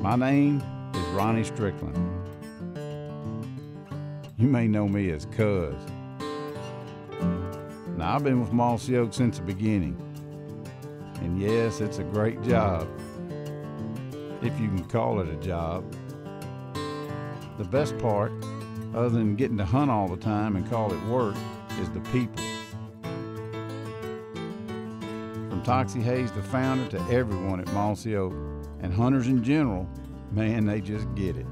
My name is Ronnie Strickland. You may know me as Cuz. Now, I've been with Mossy Oak since the beginning. And yes, it's a great job, if you can call it a job. The best part, other than getting to hunt all the time and call it work, is the people. From Toxie Hayes, the founder, to everyone at Mossy Oak, and hunters in general, man, they just get it.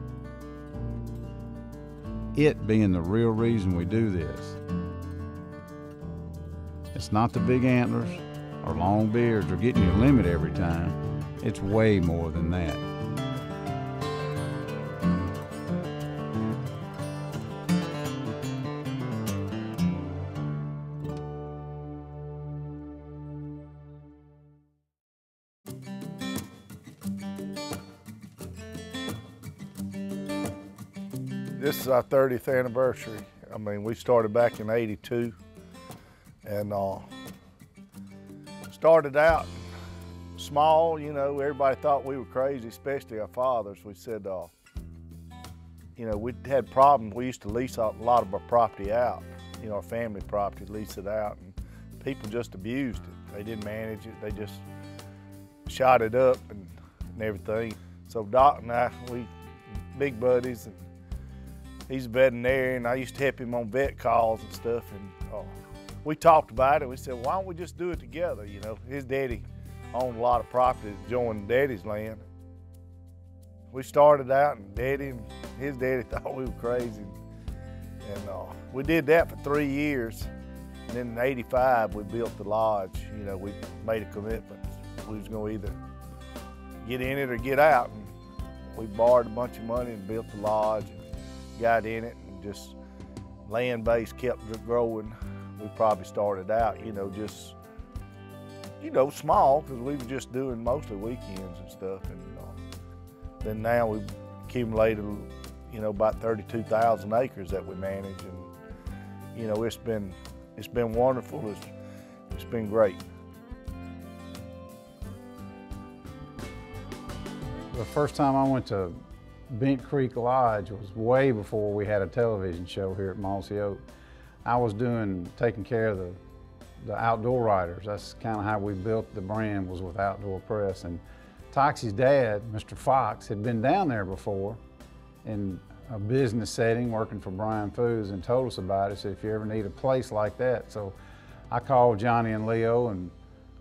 It being the real reason we do this. It's not the big antlers or long beards or getting your limit every time. It's way more than that. This is our 30th anniversary. I mean, we started back in '82, and started out small. You know, everybody thought we were crazy, especially our fathers. We said, you know, we had problems. We used to lease a lot of our property out, you know, our family property, lease it out, and people just abused it. They didn't manage it. They just shot it up and everything. So Doc and I, we big buddies, and he's a veterinarian. I used to help him on vet calls and stuff, and we talked about it. We said, why don't we just do it together? You know, his daddy owned a lot of property that joined Daddy's land. We started out, and Daddy and his daddy thought we were crazy, and we did that for 3 years. And then in '85, we built the lodge. You know, we made a commitment. We was going to either get in it or get out. And we borrowed a bunch of money and built the lodge. Got in it, and just land base kept growing. We probably started out, you know, just, you know, small, because we were just doing mostly weekends and stuff. And then now we've accumulated, you know, about 32,000 acres that we manage, and you know, it's been wonderful. It's been great. The first time I went to Bent Creek Lodge was way before we had a television show here at Mossy Oak. I was taking care of the outdoor riders. That's kind of how we built the brand, was with Outdoor Press. And Toxie's dad, Mr. Fox, had been down there before in a business setting working for Brian Foods, and told us about it. Said, if you ever need a place like that. So I called Johnny and Leo and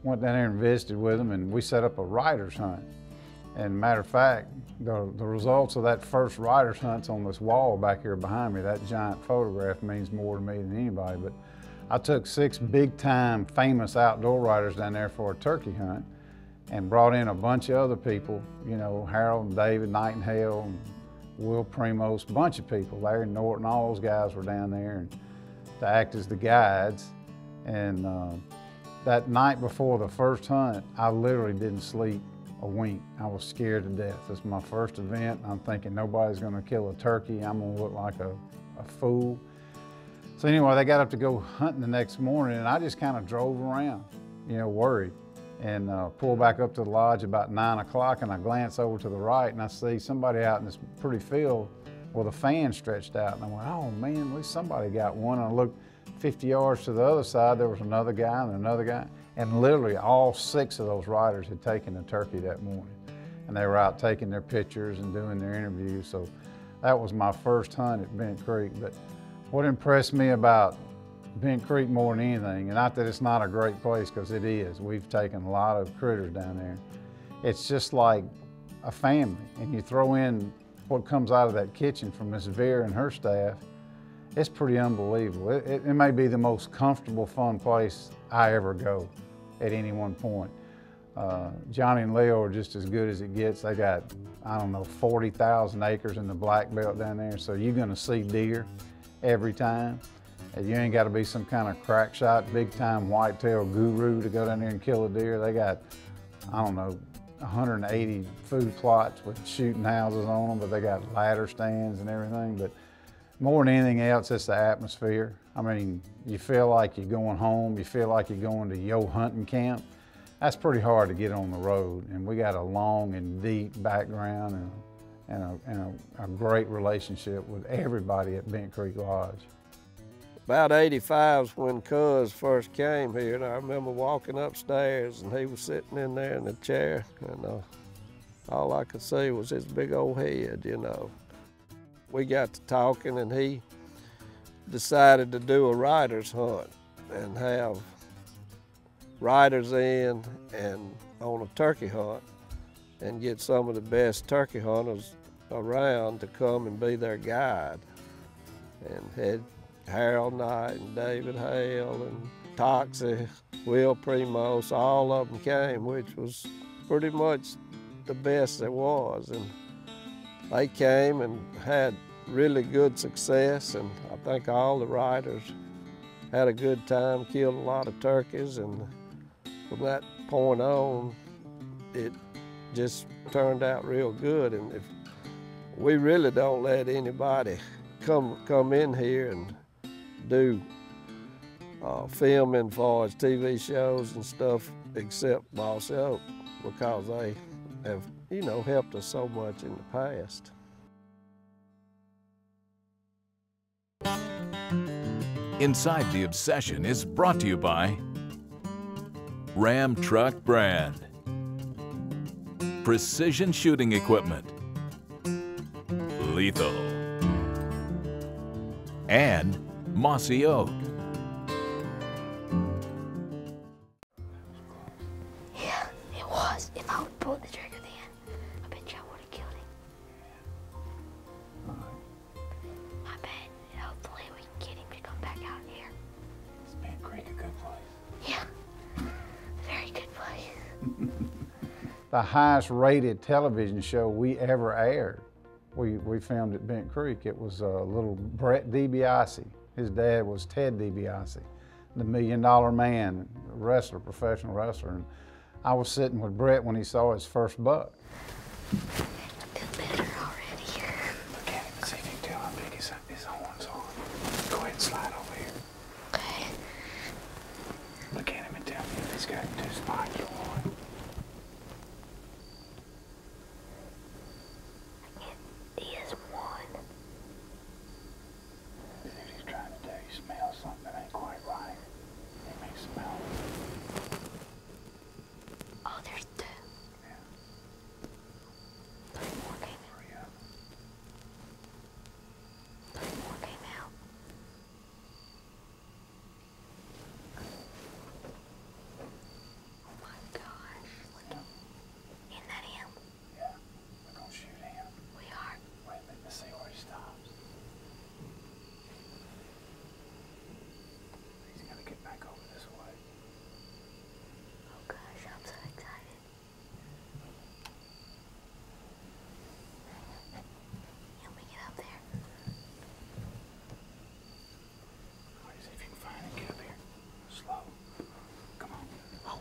went down there and visited with them, and we set up a rider's hunt. And matter of fact, the results of that first rider's hunt's on this wall back here behind me. That giant photograph means more to me than anybody. But I took 6 big-time famous outdoor riders down there for a turkey hunt, and brought in a bunch of other people, you know, Harold and David Nightingale and Will Primos, a bunch of people. Larry Norton, all those guys were down there and to act as the guides. And that night before the first hunt, I literally didn't sleep a wink. I was scared to death. This is my first event. I'm thinking nobody's gonna kill a turkey. I'm gonna look like a fool. So anyway, they got up to go hunting the next morning, and I just kind of drove around, you know, worried, and pulled back up to the lodge about 9 o'clock, and I glance over to the right, and I see somebody out in this pretty field with a fan stretched out, and I went, oh man, at least somebody got one. And I looked 50 yards to the other side, there was another guy and another guy. And literally all 6 of those riders had taken a turkey that morning. And they were out taking their pictures and doing their interviews. So that was my first hunt at Bent Creek. But what impressed me about Bent Creek more than anything, and not that it's not a great place, because it is. We've taken a lot of critters down there. It's just like a family. And you throw in what comes out of that kitchen from Miss Vera and her staff, it's pretty unbelievable. It may be the most comfortable, fun place I ever go at any one point. Johnny and Leo are just as good as it gets. They got, I don't know, 40,000 acres in the Black Belt down there, so you're gonna see deer every time. And you ain't gotta be some kind of crack shot, big time whitetail guru to go down there and kill a deer. They got, I don't know, 180 food plots with shooting houses on them, but they got ladder stands and everything. But more than anything else, it's the atmosphere. I mean, you feel like you're going home. You feel like you're going to your hunting camp. That's pretty hard to get on the road, and we got a long and deep background and a great relationship with everybody at Bent Creek Lodge. About 85 is when Cuz first came here, and I remember walking upstairs and he was sitting in there in the chair, and all I could see was his big old head, you know. We got to talking, and he decided to do a rider's hunt and have riders in and on a turkey hunt and get some of the best turkey hunters around to come and be their guide. And had Harold Knight and David Hale and Toxie, Will Primos, all of them came, which was pretty much the best there was. And they came and had really good success, and I think all the riders had a good time, killed a lot of turkeys, and from that point on, it just turned out real good. And if we really don't let anybody come in here and do filming for us, TV shows and stuff, except Mossy Oak, because they have, you know, helped us so much in the past. Inside the Obsession is brought to you by Ram Truck Brand, Precision Shooting Equipment, Lethal, and Mossy Oak. Yeah, it was. If I would pull the trigger then, I bet you I would have killed him. I bet. Hopefully we can get him to come back out here. Is Bent Creek a good place? Yeah, very good place. The highest rated television show we ever aired, we filmed at Bent Creek. It was little Brett DiBiase. His dad was Ted DiBiase, the $1 Million Man, wrestler, professional wrestler. And I was sitting with Brett when he saw his first buck. I feel better already. Look at him and see if you can tell how big his horns are. Go ahead and slide over here. Okay. Look at him and tell me if he's got 2 spikes or 1. He has 1. See what he's trying to do. He smells something that ain't quite right. He may smell it. Oh, there's 2. Yeah. 3 more came out. 3 of them. 3 more came out. Oh my gosh. Isn't that him? Yeah. We're gonna shoot him. We are. Wait a minute, let's see where he stops. He's gotta get back over this way. Oh gosh, I'm so excited. Help me get up there. All right, see if you can find him. Get up here. Slow. Come on. Oh.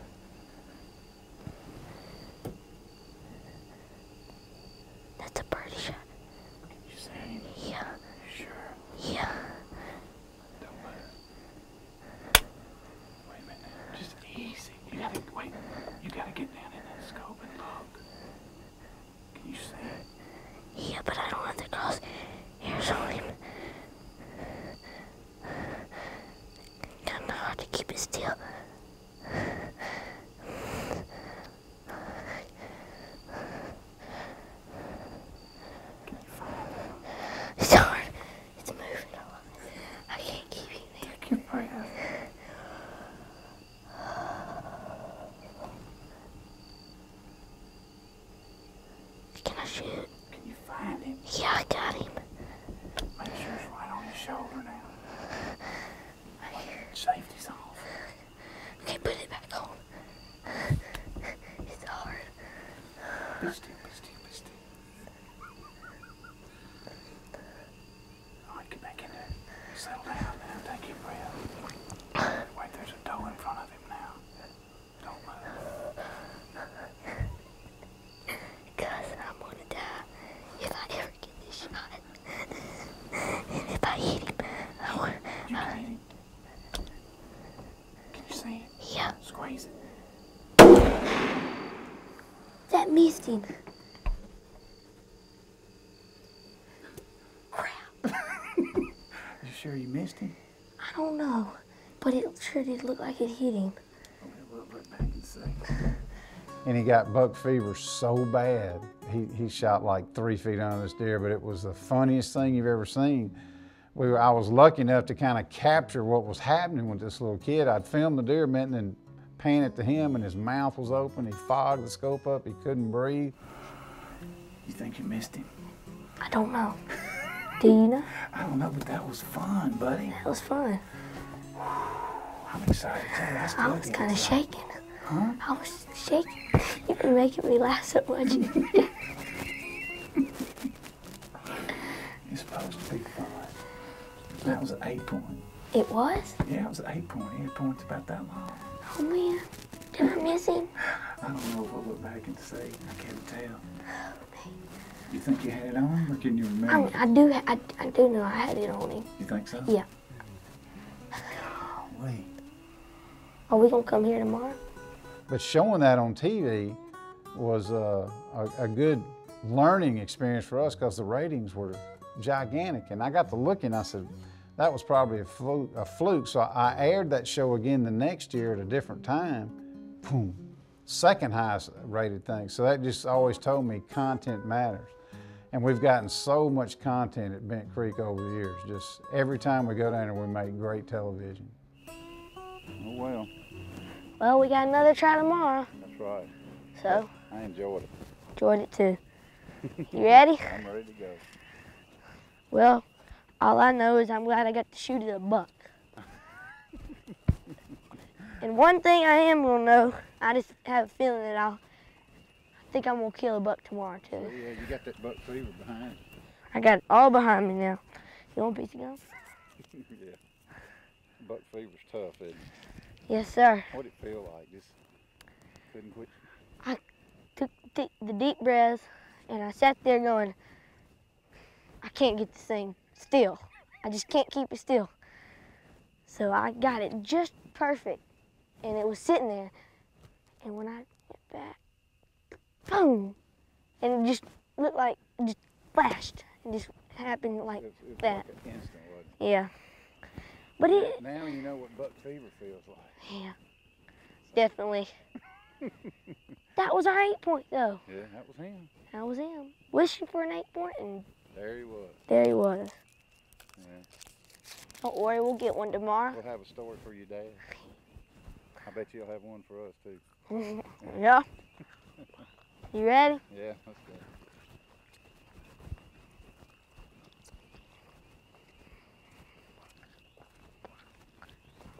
That's a birdie shot. Can you see him? Yeah. You sure? Yeah. Don't move. Wait a minute now. Just easy. You gotta wait. You gotta get down in that scope and look. Can you see it? Yeah, but I don't have the cross hairs on him. Kinda hard to keep it still. Can you find him? It's hard. It's moving a lot. I can't keep him there. Take your breath. Can I shoot? Can you find him? Yeah, I got him. Make sure it's right on your shoulder now. Safety's off. Okay, put it back on. It's hard. Be still, be still, be still. All right, get back in there. Settle down now. Take your breath. Wait, there's a doe in front of him now. Don't move. Cause I'm gonna die if I ever get this shot. And if I hit him, I want. You can hit him. Can you see it? Yeah. Squeeze it. missed him. Crap. You sure you missed him? I don't know, but it sure did look like it hit him. Look back and see. And he got buck fever so bad, he shot like 3 feet under this deer, but it was the funniest thing you've ever seen. I was lucky enough to kind of capture what was happening with this little kid. I'd filmed the deer, and then pan it to him, and his mouth was open. He fogged the scope up. He couldn't breathe. You think you missed him? I don't know. Do you know? I don't know, but that was fun, buddy. That was fun. I'm excited too. I was kind of shaking. Huh? I was shaking. You've been making me laugh so much. It's supposed to be fun. That was an 8 point. It was? Yeah, it was an 8 point. 8 points about that long. Oh man, did I miss him? I don't know if I'll look back and see. I can't tell. You think you had it on, or can you remember? I do know I had it on him. You think so? Yeah. Wait. Are we gonna come here tomorrow? But showing that on TV was a good learning experience for us because the ratings were gigantic. And I got to looking, I said, that was probably a fluke. So I aired that show again the next year at a different time. Boom, second highest rated thing. So that just always told me content matters. And we've gotten so much content at Bent Creek over the years. Just every time we go down there, we make great television. Oh, well. Well, we got another try tomorrow. That's right. So, I enjoyed it. enjoyed it too. You ready? I'm ready to go. Well, all I know is I'm glad I got to shoot at a buck. And one thing I am gonna know, I just have a feeling that I think I'm gonna kill a buck tomorrow too. Oh, yeah, you got that buck fever behind you. I got it all behind me now. You want a piece of gum? Yeah. Buck fever's tough, isn't it? Yes, sir. What'd it feel like? Just couldn't quit? I took the deep breaths and I sat there going, I can't get this thing still. I just can't keep it still. So I got it just perfect. And it was sitting there. And when I went back, boom! And it just looked like it just flashed. It just happened like It was that. like an instant, wasn't it? Yeah. But it, Now you know what buck fever feels like. yeah, definitely. That was our 8 point though. Yeah, that was him. That was him. Wishing for an 8 point and There he was. there he was. Yeah. Don't worry, we'll get one tomorrow. We'll have a story for your dad. I bet you'll have one for us too. Yeah. You ready? Yeah, let's go.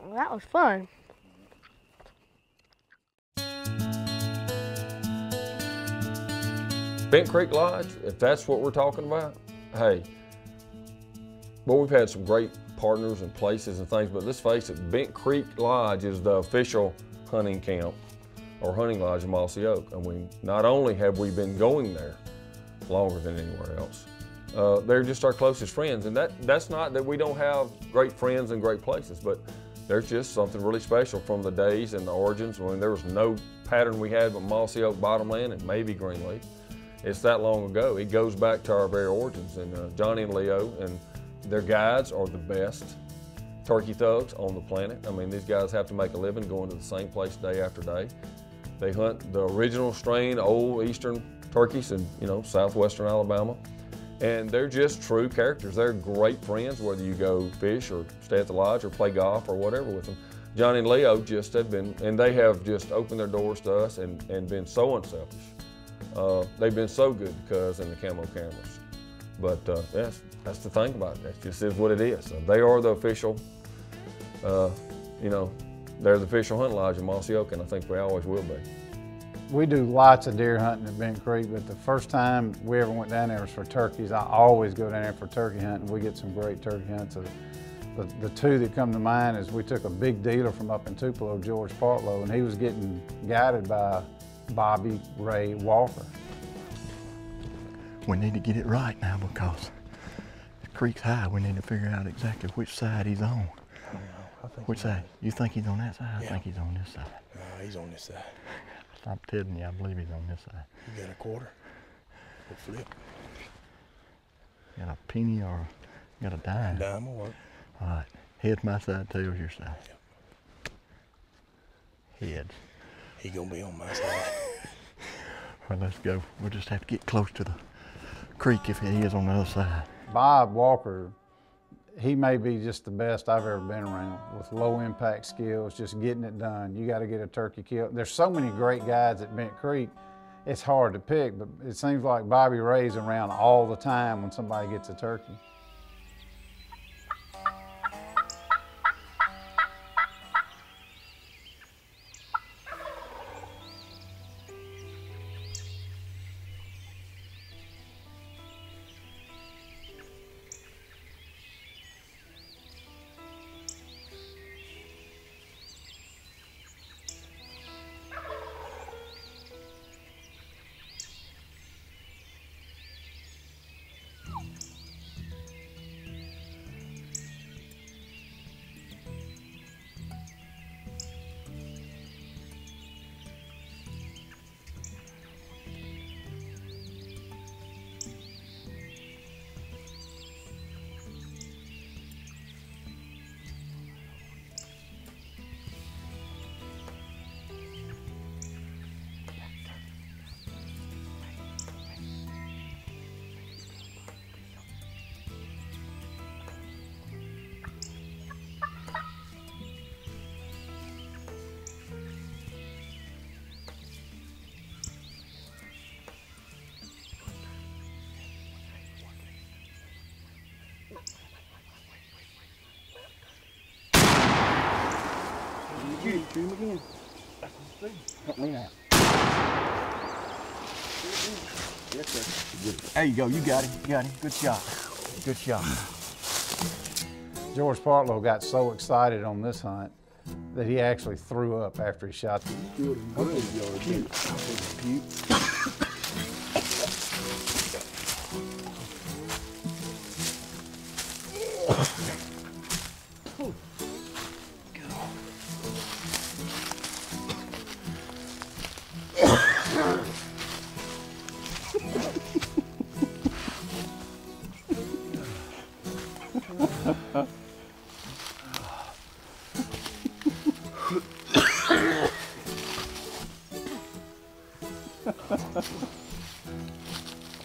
Well, that was fun. Bent Creek Lodge, if that's what we're talking about, hey, well, we've had some great partners and places and things, but let's face it, Bent Creek Lodge is the official hunting camp or hunting lodge in Mossy Oak. And not only have we been going there longer than anywhere else, they're just our closest friends. And that's not that we don't have great friends and great places, but there's just something really special from the days and the origins when there was no pattern we had but Mossy Oak bottomland and maybe Greenleaf. It's that long ago. It goes back to our very origins. And Johnny and Leo and their guides are the best turkey thugs on the planet. I mean, these guys have to make a living going to the same place day after day. They hunt the original strain, old eastern turkeys in, southwestern Alabama. And they're just true characters. They're great friends, whether you go fish or stay at the lodge or play golf or whatever with them. Johnny and Leo just have been, and they have just opened their doors to us and been so unselfish. They've been so good to Cuz and the camo cameras. But that's the thing about it. That just is what it is. So they are the official, they're the official hunting lodge in Mossy Oak, and I think we always will be. We do lots of deer hunting at Bent Creek, but the first time we ever went down there was for turkeys. I always go down there for turkey hunting. We get some great turkey hunts. The two that come to mind is we took a big dealer from up in Tupelo, George Partlow, and he was getting guided by Bobby Ray Walker. We need to get it right now because the creek's high. We need to figure out exactly which side he's on. Which side? You think he's on that side? Yeah. I think he's on this side. No, he's on this side. I I'm telling you, I believe he's on this side. You got a quarter? We'll flip. Got a penny or got a dime? Dime will work. All right. Head's my side, tail's your side. Yep. Heads. He gonna be on my side. Well, let's go. We'll just have to get close to the creek if he is on the other side. Bob Walker, he may be just the best I've ever been around with low impact skills, just getting it done. You got to get a turkey killed. There's so many great guides at Bent Creek, it's hard to pick, but it seems like Bobby Ray's around all the time when somebody gets a turkey. Shoot him again. Help me out. Yes, sir. There you go. You got him. You got him. Good shot. Good shot. George Partlow got so excited on this hunt that he actually threw up after he shot them.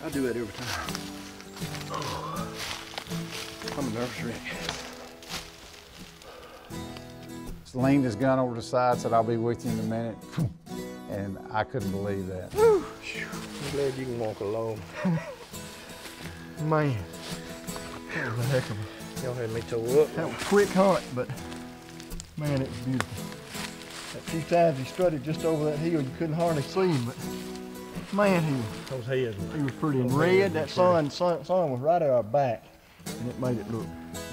I do that every time. I'm a nervous wreck. Just leaned his gun over the side, said, "I'll be with you in a minute." And I couldn't believe that. I'm glad you can walk alone. Man, that was a heck of a... Y'all had me tore up. That was a quick hunt, but man, it was beautiful. That few times he strutted just over that hill, you couldn't hardly see him, but man, Those heads. he was pretty. And red, that sun was right at our back, and it made it look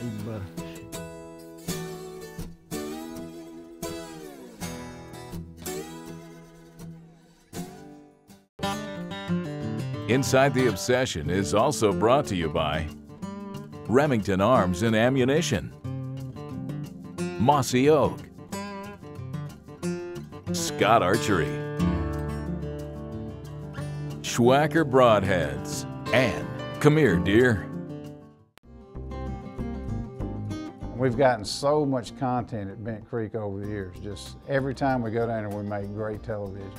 even better. Inside the Obsession is also brought to you by Remington Arms and Ammunition, Mossy Oak, Scott Archery, Schwacker Broadheads, and come here, dear. We've gotten so much content at Bent Creek over the years. Just every time we go down there, we make great television.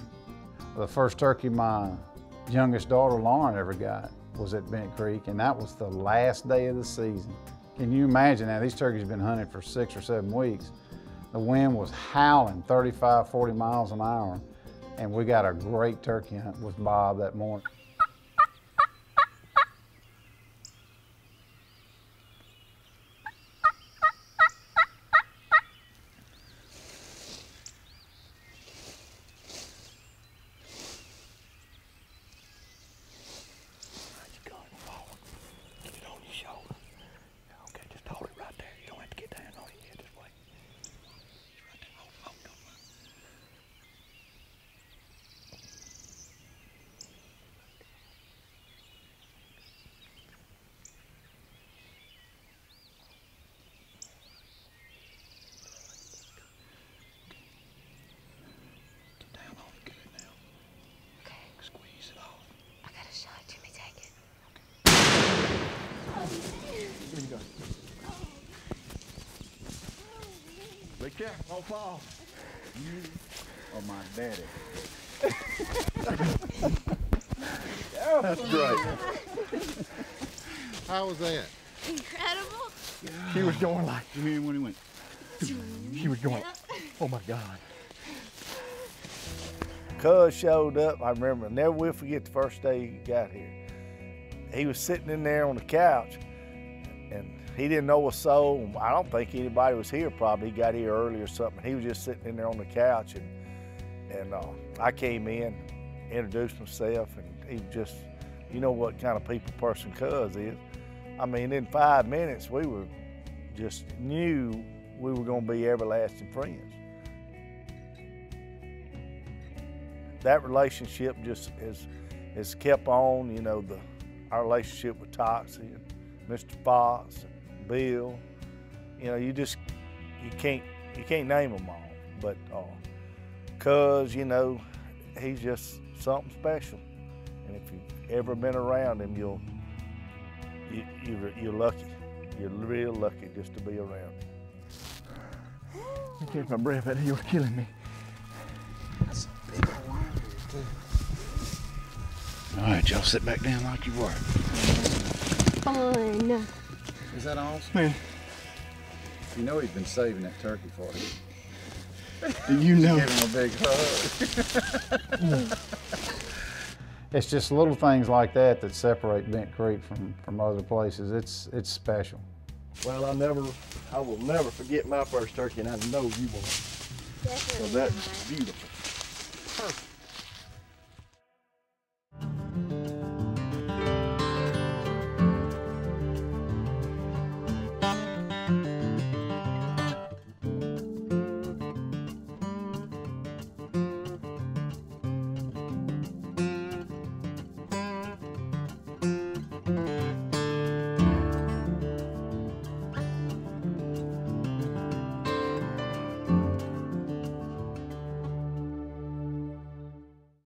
The first turkey my youngest daughter, Lauren, ever got was at Bent Creek, and that was the last day of the season. Can you imagine that? These turkeys have been hunted for 6 or 7 weeks. The wind was howling 35, 40 miles an hour, and we got a great turkey hunt with Bob that morning. Here you go. Be careful, don't fall. You are my daddy. That's great. How was that? Incredible. She was going like, Did you hear him when he went? she was going, oh my God. Cuz showed up, I remember, never will forget the first day he got here. He was sitting in there on the couch and he didn't know a soul. I don't think anybody was here probably. He got here early or something. He was just sitting in there on the couch and I came in, introduced myself, and he just, you know what kind of people person Cuz is. I mean, in 5 minutes, we were just knew we were gonna be everlasting friends. That relationship just has kept on, you know, our relationship with Toxie and Mr. Fox and Bill. You know, you can't name them all, but Cuz, you know, he's just something special. And if you've ever been around him, you're lucky. You're real lucky just to be around him. I catch my breath, but he was killing me. That's a big old line here, too. All right, y'all sit back down like you were. Fun. Is that awesome? Man, You know he's been saving that turkey for you. do you know? Give him a big hug. It's just little things like that that separate Bent Creek from other places. It's special. Well, I will never forget my first turkey, and I know you won't. So that's beautiful.